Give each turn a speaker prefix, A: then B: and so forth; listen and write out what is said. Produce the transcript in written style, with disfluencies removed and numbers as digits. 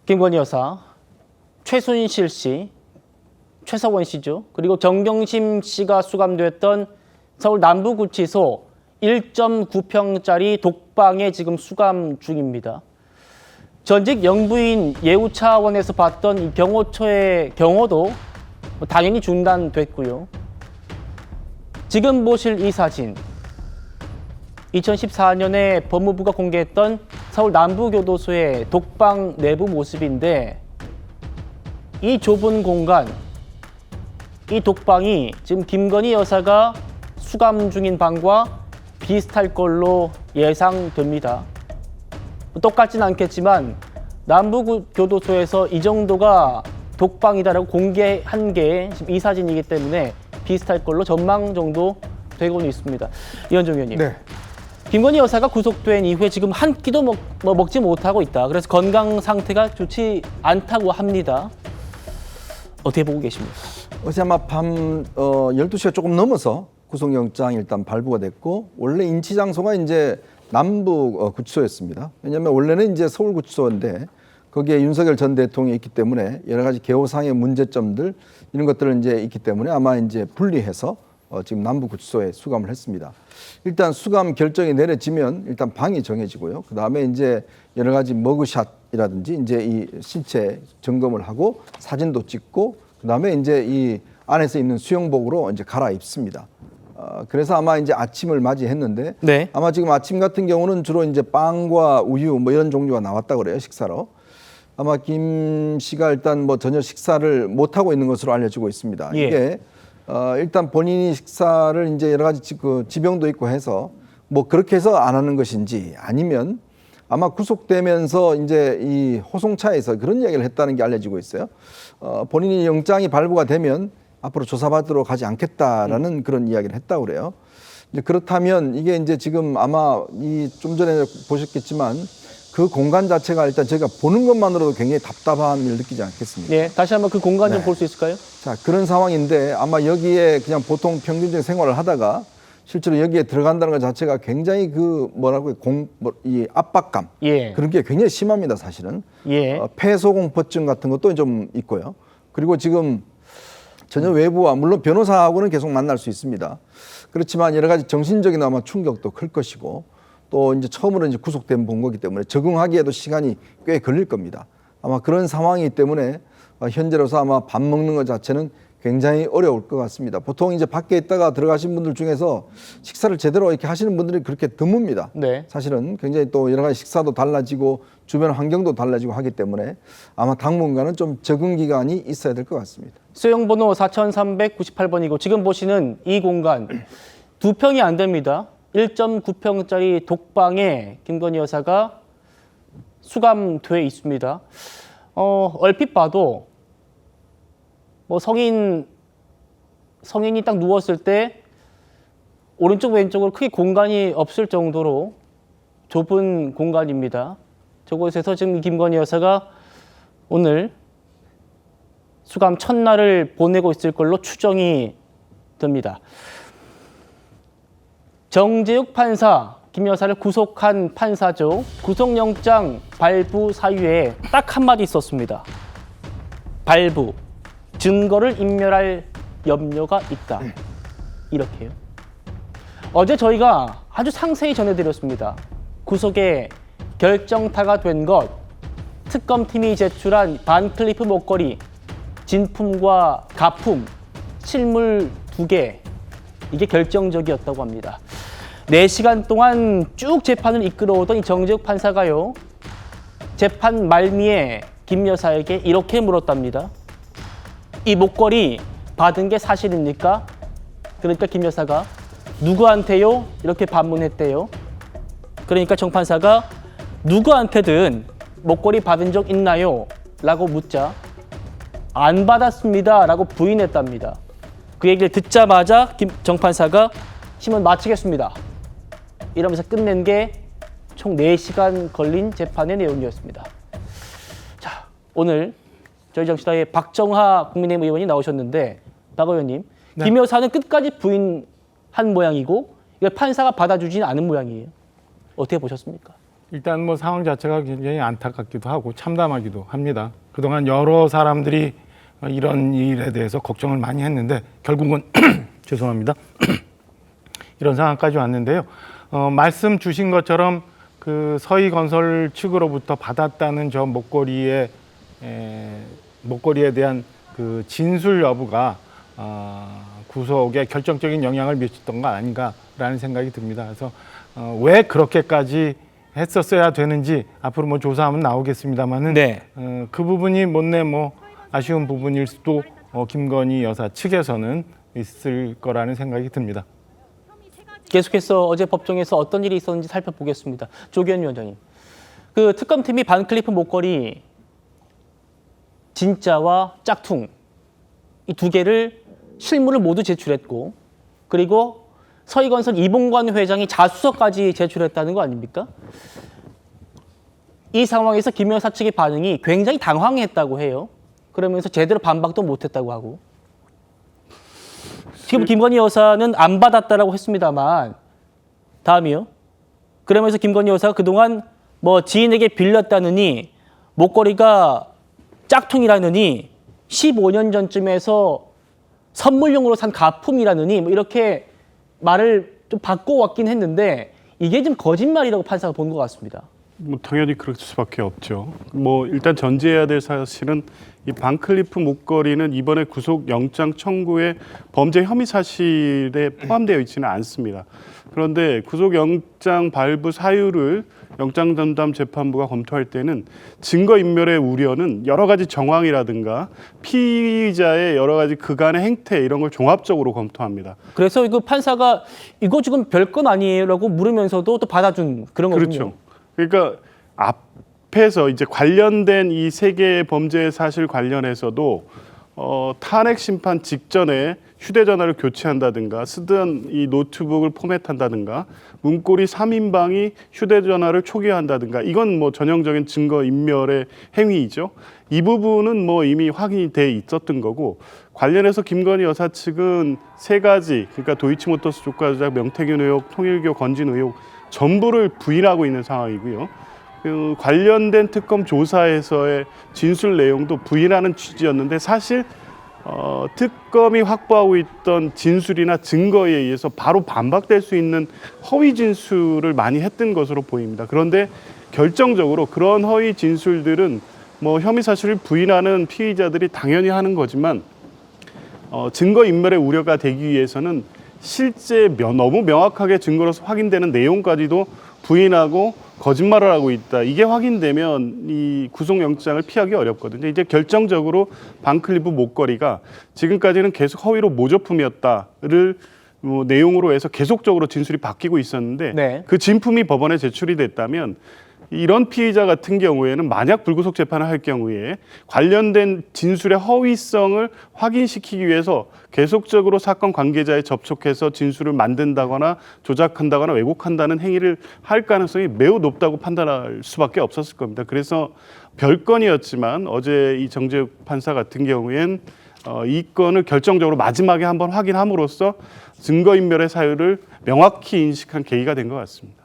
A: 김건희 여사, 최순실 씨, 최서원 씨죠. 그리고 정경심 씨가 수감됐던 서울 남부구치소 1.9평짜리 독방에 지금 수감 중입니다. 전직 영부인 예우 차원에서 봤던 이 경호처의 경호도 당연히 중단됐고요. 지금 보실 이 사진, 2014년에 법무부가 공개했던 서울 남부교도소의 독방 내부 모습인데, 이 좁은 공간, 이 독방이 지금 김건희 여사가 수감 중인 방과 비슷할 걸로 예상됩니다. 똑같진 않겠지만 남부교도소에서 이 정도가 독방이다라고 공개한 게 지금 이 사진이기 때문에 비슷할 걸로 전망 정도 되고는 있습니다. 이현정 의원님.
B: 네.
A: 김건희 여사가 구속된 이후에 지금 한 끼도 먹지 못하고 있다. 그래서 건강 상태가 좋지 않다고 합니다. 어떻게 보고 계십니까?
B: 어제 아마 밤 12시가 조금 넘어서 구속영장이 일단 발부가 됐고, 원래 인치 장소가 이제 남부 구치소였습니다. 왜냐하면 원래는 이제 서울 구치소인데 거기에 윤석열 전 대통령이 있기 때문에 여러 가지 개호상의 문제점들 이런 것들은 이제 있기 때문에 아마 이제 분리해서 지금 남부 구치소에 수감을 했습니다. 일단 수감 결정이 내려지면 일단 방이 정해지고요. 그 다음에 이제 여러 가지 머그샷이라든지 이제 이 신체 점검을 하고 사진도 찍고, 그 다음에 이제 이 안에서 입는 수영복으로 이제 갈아입습니다. 그래서 아마 이제 아침을 맞이했는데,
A: 네.
B: 아마 지금 아침 같은 경우는 주로 이제 빵과 우유 뭐 이런 종류가 나왔다 그래요, 식사로. 아마 김 씨가 일단 뭐 전혀 식사를 못 하고 있는 것으로 알려지고 있습니다.
A: 예.
B: 이게 일단 본인이 식사를 이제 여러 가지 그 지병도 있고 해서 뭐 그렇게 해서 안 하는 것인지, 아니면 아마 구속되면서 이제 이 호송차에서 그런 이야기를 했다는 게 알려지고 있어요. 본인이 영장이 발부가 되면 앞으로 조사받으러 가지 않겠다라는 그런 이야기를 했다고 그래요. 이제 그렇다면 이게 이제 지금 아마 이 좀 전에 보셨겠지만 그 공간 자체가 일단 저희가 보는 것만으로도 굉장히 답답함을 느끼지 않겠습니까?
A: 네, 다시 한번 그 공간 좀
B: 네.
A: 볼 수 있을까요?
B: 자, 그런 상황인데 아마 여기에 그냥 보통 평균적인 생활을 하다가 실제로 여기에 들어간다는 것 자체가 굉장히 그 뭐라고 이 압박감,
A: 예.
B: 그런 게 굉장히 심합니다, 사실은.
A: 예.
B: 폐소공포증 같은 것도 좀 있고요. 그리고 지금 전혀 외부와, 물론 변호사하고는 계속 만날 수 있습니다. 그렇지만 여러 가지 정신적인 아마 충격도 클 것이고, 또 이제 처음으로 이제 구속된 본 거기 때문에 적응하기에도 시간이 꽤 걸릴 겁니다. 아마 그런 상황이기 때문에 현재로서 아마 밥 먹는 것 자체는 굉장히 어려울 것 같습니다. 보통 이제 밖에 있다가 들어가신 분들 중에서 식사를 제대로 이렇게 하시는 분들이 그렇게 드뭅니다.
A: 네.
B: 사실은 굉장히 또 여러 가지 식사도 달라지고 주변 환경도 달라지고 하기 때문에 아마 당분간은 좀 적응 기간이 있어야 될 것 같습니다.
A: 수용번호 4398번이고 지금 보시는 이 공간 2평이 안 됩니다. 1.9평짜리 독방에 김건희 여사가 수감돼 있습니다. 얼핏 봐도 뭐 성인이 딱 누웠을 때 오른쪽 왼쪽으로 크게 공간이 없을 정도로 좁은 공간입니다. 저곳에서 지금 김건희 여사가 오늘 수감 첫날을 보내고 있을 걸로 추정이 됩니다. 정재욱 판사, 김 여사를 구속한 판사죠. 구속영장 발부 사유에 딱 한마디 있었습니다. 발부, 증거를 인멸할 염려가 있다. 이렇게요. 어제 저희가 아주 상세히 전해드렸습니다. 구속의 결정타가 된 것, 특검팀이 제출한 반클리프 목걸이, 진품과 가품, 실물 2개, 이게 결정적이었다고 합니다. 4시간 동안 쭉 재판을 이끌어오던 이 정재욱 판사가요, 재판 말미에 김 여사에게 이렇게 물었답니다. 이 목걸이 받은 게 사실입니까? 그러니까 김 여사가 누구한테요? 이렇게 반문했대요. 그러니까 정 판사가 누구한테든 목걸이 받은 적 있나요? 라고 묻자 안 받았습니다 라고 부인했답니다. 그 얘기를 듣자마자 정 판사가 심은 마치겠습니다 이러면서 끝낸 게 총 4시간 걸린 재판의 내용이었습니다. 자, 오늘 저희 정치다의 박정하 국민의힘 의원이 나오셨는데, 박 의원님,
B: 네.
A: 김 여사는 끝까지 부인한 모양이고 이걸 판사가 받아주지는 않은 모양이에요. 어떻게 보셨습니까?
C: 일단 뭐 상황 자체가 굉장히 안타깝기도 하고 참담하기도 합니다. 그동안 여러 사람들이 이런 일에 대해서 걱정을 많이 했는데 결국은 죄송합니다. 이런 상황까지 왔는데요. 말씀 주신 것처럼 그 서희건설 측으로부터 받았다는 저 목걸이에 대한 그 진술 여부가 구속에 결정적인 영향을 미쳤던 거 아닌가라는 생각이 듭니다. 그래서 왜 그렇게까지 했었어야 되는지 앞으로 뭐 조사하면 나오겠습니다만은
A: 네.
C: 그 부분이 못내 뭐 아쉬운 부분일 수도 김건희 여사 측에서는 있을 거라는 생각이 듭니다.
A: 계속해서 어제 법정에서 어떤 일이 있었는지 살펴보겠습니다. 조기현 위원장님. 그 특검팀이 반클리프 목걸이 진짜와 짝퉁 이 두 개를 실물을 모두 제출했고 그리고 서희건설 이봉관 회장이 자수서까지 제출했다는 거 아닙니까? 이 상황에서 김 여사 측의 반응이 굉장히 당황했다고 해요. 그러면서 제대로 반박도 못했다고 하고. 지금 김건희 여사는 안 받았다라고 했습니다만 다음이요. 그러면서 김건희 여사가 그동안 뭐 지인에게 빌렸다느니 목걸이가 짝퉁이라느니 15년 전쯤에서 선물용으로 산 가품이라느니 뭐 이렇게 말을 좀 바꿔왔긴 했는데 이게 좀 거짓말이라고 판사가 본 것 같습니다.
D: 뭐 당연히 그럴 수밖에 없죠. 뭐 일단 전제해야 될 사실은 이 반클리프 목걸이는 이번에 구속 영장 청구에 범죄 혐의 사실에 포함되어 있지는 않습니다. 그런데 구속 영장 발부 사유를 영장 전담 재판부가 검토할 때는 증거 인멸의 우려는 여러 가지 정황이라든가 피의자의 여러 가지 그간의 행태 이런 걸 종합적으로 검토합니다.
A: 그래서 그 판사가 이거 지금 별건 아니에요라고 물으면서도 또 받아준 그런 거군요.
D: 그렇죠. 그러니까 앞에서 이제 관련된 이 세 개의 범죄 사실 관련해서도 탄핵 심판 직전에 휴대전화를 교체한다든가 쓰던 이 노트북을 포맷한다든가 문고리 3인방이 휴대전화를 초기화한다든가 이건 뭐 전형적인 증거 인멸의 행위이죠. 이 부분은 뭐 이미 확인이 돼 있었던 거고 관련해서 김건희 여사 측은 세 가지 그러니까 도이치모터스 주가 조작 명태균 의혹, 통일교 건진 의혹 전부를 부인하고 있는 상황이고요. 그 관련된 특검 조사에서의 진술 내용도 부인하는 취지였는데 사실 특검이 확보하고 있던 진술이나 증거에 의해서 바로 반박될 수 있는 허위 진술을 많이 했던 것으로 보입니다. 그런데 결정적으로 그런 허위 진술들은 뭐 혐의 사실을 부인하는 피의자들이 당연히 하는 거지만 증거 인멸의 우려가 되기 위해서는 실제 너무 명확하게 증거로서 확인되는 내용까지도 부인하고 거짓말을 하고 있다. 이게 확인되면 이 구속영장을 피하기 어렵거든요. 이제 결정적으로 반클리프 목걸이가 지금까지는 계속 허위로 모조품이었다를 내용으로 해서 계속적으로 진술이 바뀌고 있었는데
A: 네.
D: 그 진품이 법원에 제출이 됐다면 이런 피의자 같은 경우에는 만약 불구속 재판을 할 경우에 관련된 진술의 허위성을 확인시키기 위해서 계속적으로 사건 관계자에 접촉해서 진술을 만든다거나 조작한다거나 왜곡한다는 행위를 할 가능성이 매우 높다고 판단할 수밖에 없었을 겁니다. 그래서 별건이었지만 어제 이 정재욱 판사 같은 경우엔 이 건을 결정적으로 마지막에 한번 확인함으로써 증거인멸의 사유를 명확히 인식한 계기가 된 것 같습니다.